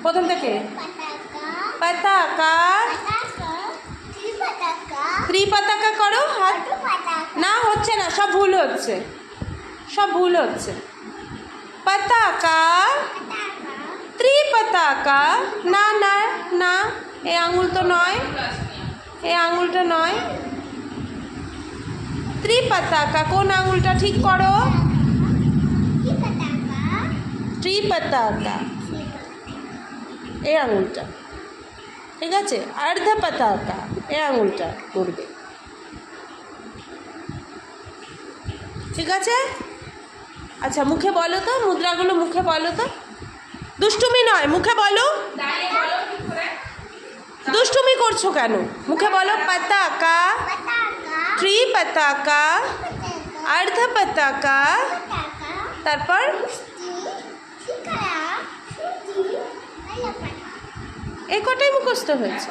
প্রথম থেকে পতাকা ত্রিপতাকা করো হাত না হচ্ছে না, সব ভুল হচ্ছে, সব ভুল হচ্ছে। পতাকা ত্রিপতাকা না না না, এই আঙুল তো নয়, এই আঙুলটা নয়। ত্রিপতাকা কোন আঙুলটা ঠিক করো? ত্রিপতাকা এই আঙুলটা, ঠিক আছে। অর্ধ পতাকা এই আঙুলটা করবে, ঠিক আছে। আচ্ছা মুখে বলো তো, মুদ্রাগুলো মুখে বলো তো, দুষ্টুমি নয়, মুখে বলো। দুষ্টুমি করছো কেন? মুখে বলো। পতাকা ত্রিপতাকা অর্ধ পতাকা, তারপর এই কটাই মুখস্থ হয়েছে।